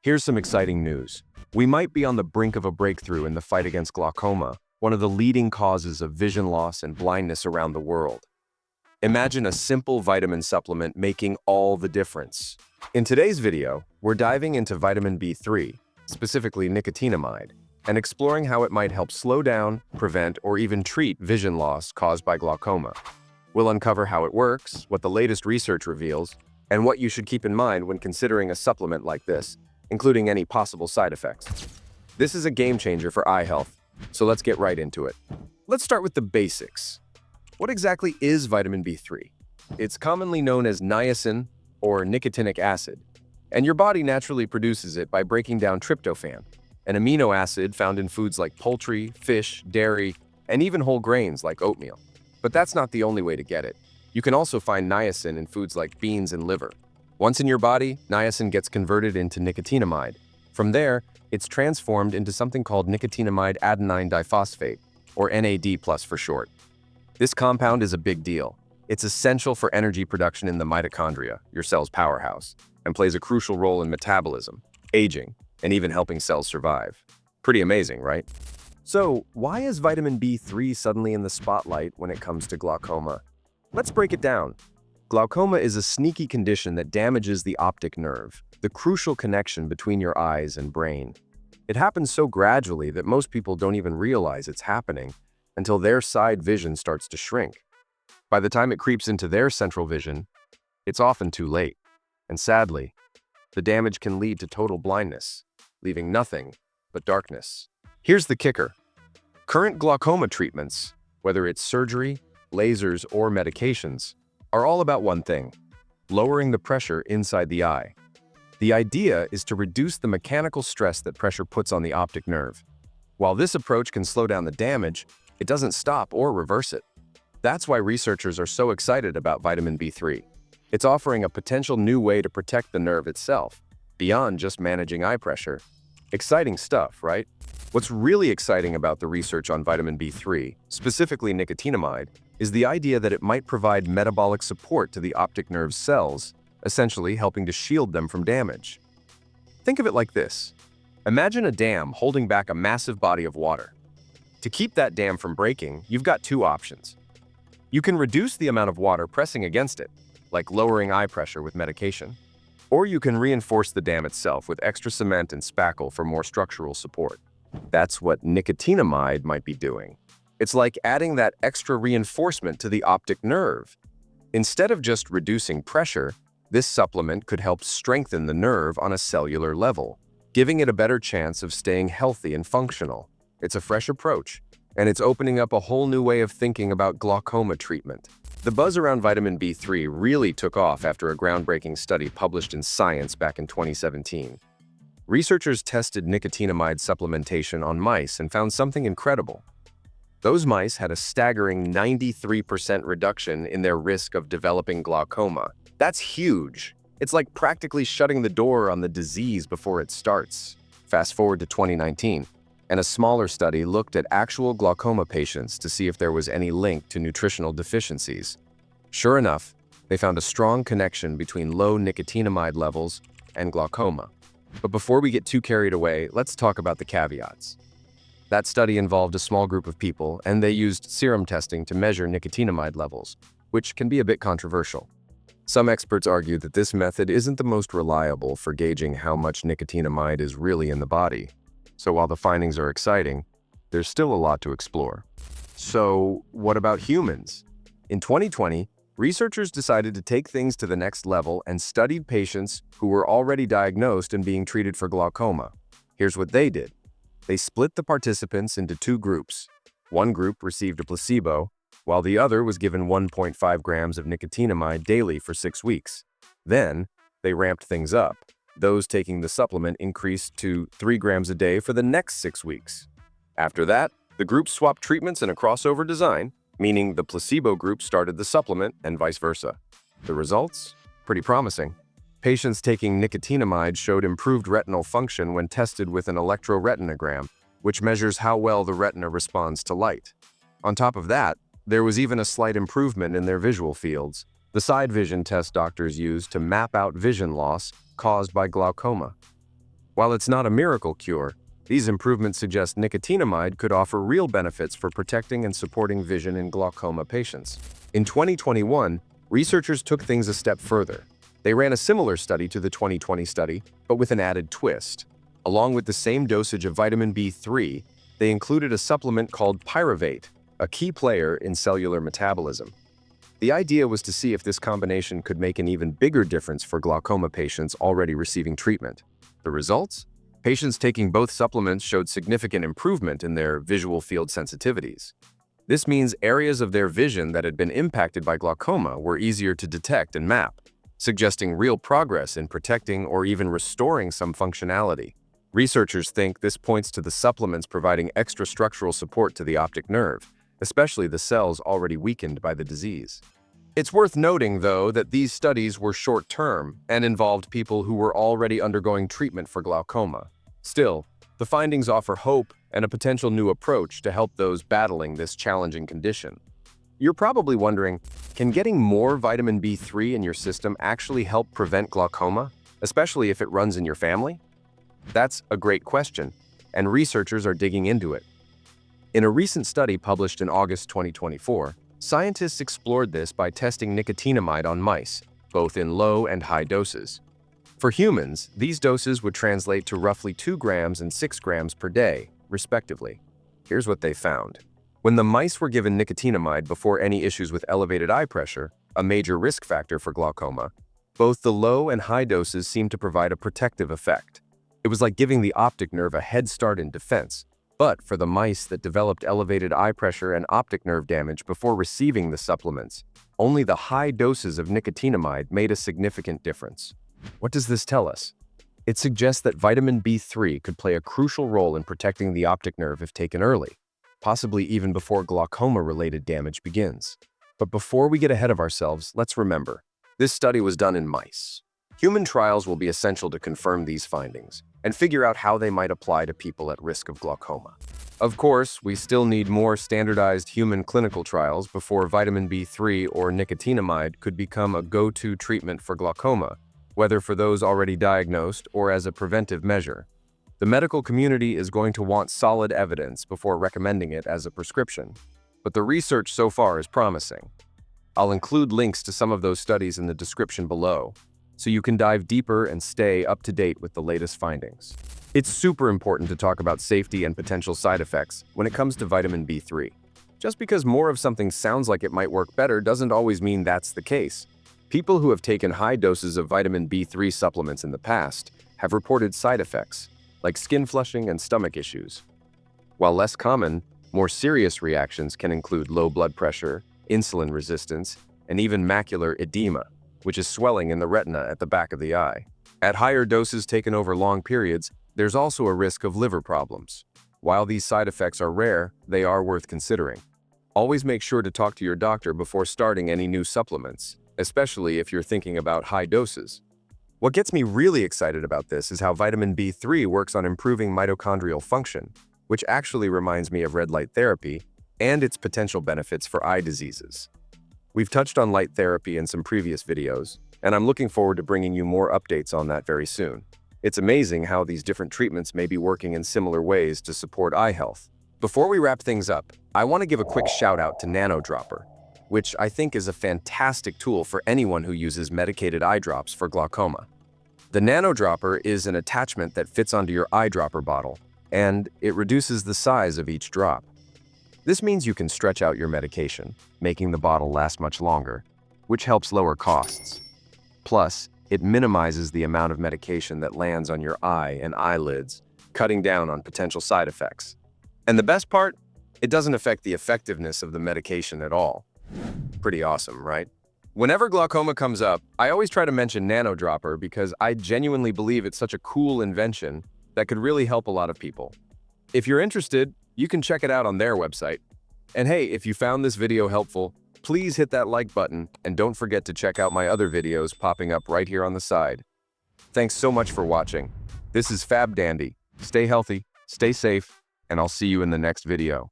Here's some exciting news. We might be on the brink of a breakthrough in the fight against glaucoma, one of the leading causes of vision loss and blindness around the world. Imagine a simple vitamin supplement making all the difference. In today's video, we're diving into vitamin B3, specifically nicotinamide, and exploring how it might help slow down, prevent, or even treat vision loss caused by glaucoma. We'll uncover how it works, what the latest research reveals, and what you should keep in mind when considering a supplement like this, including any possible side effects. This is a game changer for eye health, so let's get right into it. Let's start with the basics. What exactly is vitamin B3? It's commonly known as niacin or nicotinic acid, and your body naturally produces it by breaking down tryptophan, an amino acid found in foods like poultry, fish, dairy, and even whole grains like oatmeal. But that's not the only way to get it. You can also find niacin in foods like beans and liver. Once in your body, niacin gets converted into nicotinamide. From there, it's transformed into something called nicotinamide adenine diphosphate, or NAD+ for short. This compound is a big deal. It's essential for energy production in the mitochondria, your cell's powerhouse, and plays a crucial role in metabolism, aging, and even helping cells survive. Pretty amazing, right? So, why is vitamin B3 suddenly in the spotlight when it comes to glaucoma? Let's break it down. Glaucoma is a sneaky condition that damages the optic nerve, the crucial connection between your eyes and brain. It happens so gradually that most people don't even realize it's happening until their side vision starts to shrink. By the time it creeps into their central vision, it's often too late. And sadly, the damage can lead to total blindness, leaving nothing but darkness. Here's the kicker. Current glaucoma treatments, whether it's surgery, lasers, or medications, are all about one thing: lowering the pressure inside the eye. The idea is to reduce the mechanical stress that pressure puts on the optic nerve. While this approach can slow down the damage, it doesn't stop or reverse it. That's why researchers are so excited about vitamin B3. It's offering a potential new way to protect the nerve itself, beyond just managing eye pressure. Exciting stuff, right? What's really exciting about the research on vitamin B3, specifically nicotinamide, is the idea that it might provide metabolic support to the optic nerve cells, essentially helping to shield them from damage. Think of it like this. Imagine a dam holding back a massive body of water. To keep that dam from breaking, you've got two options. You can reduce the amount of water pressing against it, like lowering eye pressure with medication, or you can reinforce the dam itself with extra cement and spackle for more structural support. That's what nicotinamide might be doing. It's like adding that extra reinforcement to the optic nerve. Instead of just reducing pressure, this supplement could help strengthen the nerve on a cellular level, giving it a better chance of staying healthy and functional. It's a fresh approach, and it's opening up a whole new way of thinking about glaucoma treatment. The buzz around vitamin B3 really took off after a groundbreaking study published in Science back in 2017. Researchers tested nicotinamide supplementation on mice and found something incredible. Those mice had a staggering 93% reduction in their risk of developing glaucoma. That's huge. It's like practically shutting the door on the disease before it starts. Fast forward to 2019, and a smaller study looked at actual glaucoma patients to see if there was any link to nutritional deficiencies. Sure enough, they found a strong connection between low nicotinamide levels and glaucoma. But before we get too carried away, let's talk about the caveats. That study involved a small group of people, and they used serum testing to measure nicotinamide levels, which can be a bit controversial. Some experts argue that this method isn't the most reliable for gauging how much nicotinamide is really in the body. So while the findings are exciting, there's still a lot to explore. So what about humans? In 2020, researchers decided to take things to the next level and studied patients who were already diagnosed and being treated for glaucoma. Here's what they did. They split the participants into two groups. One group received a placebo, while the other was given 1.5 grams of nicotinamide daily for 6 weeks. Then, they ramped things up. Those taking the supplement increased to 3 grams a day for the next 6 weeks. After that, the groups swapped treatments in a crossover design, meaning the placebo group started the supplement and vice versa. The results? Pretty promising. Patients taking nicotinamide showed improved retinal function when tested with an electroretinogram, which measures how well the retina responds to light. On top of that, there was even a slight improvement in their visual fields, the side vision test doctors use to map out vision loss caused by glaucoma. While it's not a miracle cure, these improvements suggest nicotinamide could offer real benefits for protecting and supporting vision in glaucoma patients. In 2021, researchers took things a step further. They ran a similar study to the 2020 study, but with an added twist. Along with the same dosage of vitamin B3, they included a supplement called Pyruvate, a key player in cellular metabolism. The idea was to see if this combination could make an even bigger difference for glaucoma patients already receiving treatment. The results? Patients taking both supplements showed significant improvement in their visual field sensitivities. This means areas of their vision that had been impacted by glaucoma were easier to detect and map, suggesting real progress in protecting or even restoring some functionality. Researchers think this points to the supplements providing extra structural support to the optic nerve, especially the cells already weakened by the disease. It's worth noting, though, that these studies were short-term and involved people who were already undergoing treatment for glaucoma. Still, the findings offer hope and a potential new approach to help those battling this challenging condition. You're probably wondering, can getting more vitamin B3 in your system actually help prevent glaucoma, especially if it runs in your family? That's a great question, and researchers are digging into it. In a recent study published in August 2024, scientists explored this by testing nicotinamide on mice, both in low and high doses. For humans, these doses would translate to roughly 2 grams and 6 grams per day, respectively. Here's what they found. When the mice were given nicotinamide before any issues with elevated eye pressure, a major risk factor for glaucoma, both the low and high doses seemed to provide a protective effect. It was like giving the optic nerve a head start in defense. But for the mice that developed elevated eye pressure and optic nerve damage before receiving the supplements, only the high doses of nicotinamide made a significant difference. What does this tell us? It suggests that vitamin B3 could play a crucial role in protecting the optic nerve if taken early, possibly even before glaucoma-related damage begins. But before we get ahead of ourselves, let's remember, this study was done in mice. Human trials will be essential to confirm these findings and figure out how they might apply to people at risk of glaucoma. Of course, we still need more standardized human clinical trials before vitamin B3 or nicotinamide could become a go-to treatment for glaucoma, whether for those already diagnosed or as a preventive measure. The medical community is going to want solid evidence before recommending it as a prescription, but the research so far is promising. I'll include links to some of those studies in the description below, so you can dive deeper and stay up to date with the latest findings. It's super important to talk about safety and potential side effects when it comes to vitamin B3. Just because more of something sounds like it might work better doesn't always mean that's the case. People who have taken high doses of vitamin B3 supplements in the past have reported side effects, like skin flushing and stomach issues. While less common, more serious reactions can include low blood pressure, insulin resistance, and even macular edema, which is swelling in the retina at the back of the eye. At higher doses taken over long periods, there's also a risk of liver problems. While these side effects are rare, they are worth considering. Always make sure to talk to your doctor before starting any new supplements, especially if you're thinking about high doses. What gets me really excited about this is how vitamin B3 works on improving mitochondrial function, which actually reminds me of red light therapy and its potential benefits for eye diseases. We've touched on light therapy in some previous videos, and I'm looking forward to bringing you more updates on that very soon. It's amazing how these different treatments may be working in similar ways to support eye health. Before we wrap things up, I want to give a quick shout out to Nano Dropper, which I think is a fantastic tool for anyone who uses medicated eye drops for glaucoma. The Nano Dropper is an attachment that fits onto your eyedropper bottle, and it reduces the size of each drop. This means you can stretch out your medication, making the bottle last much longer, which helps lower costs. Plus, it minimizes the amount of medication that lands on your eye and eyelids, cutting down on potential side effects. And the best part? It doesn't affect the effectiveness of the medication at all. Pretty awesome, right? Whenever glaucoma comes up, I always try to mention Nano Dropper because I genuinely believe it's such a cool invention that could really help a lot of people. If you're interested, you can check it out on their website. And hey, if you found this video helpful, please hit that like button and don't forget to check out my other videos popping up right here on the side. Thanks so much for watching. This is FabDandy. Stay healthy, stay safe, and I'll see you in the next video.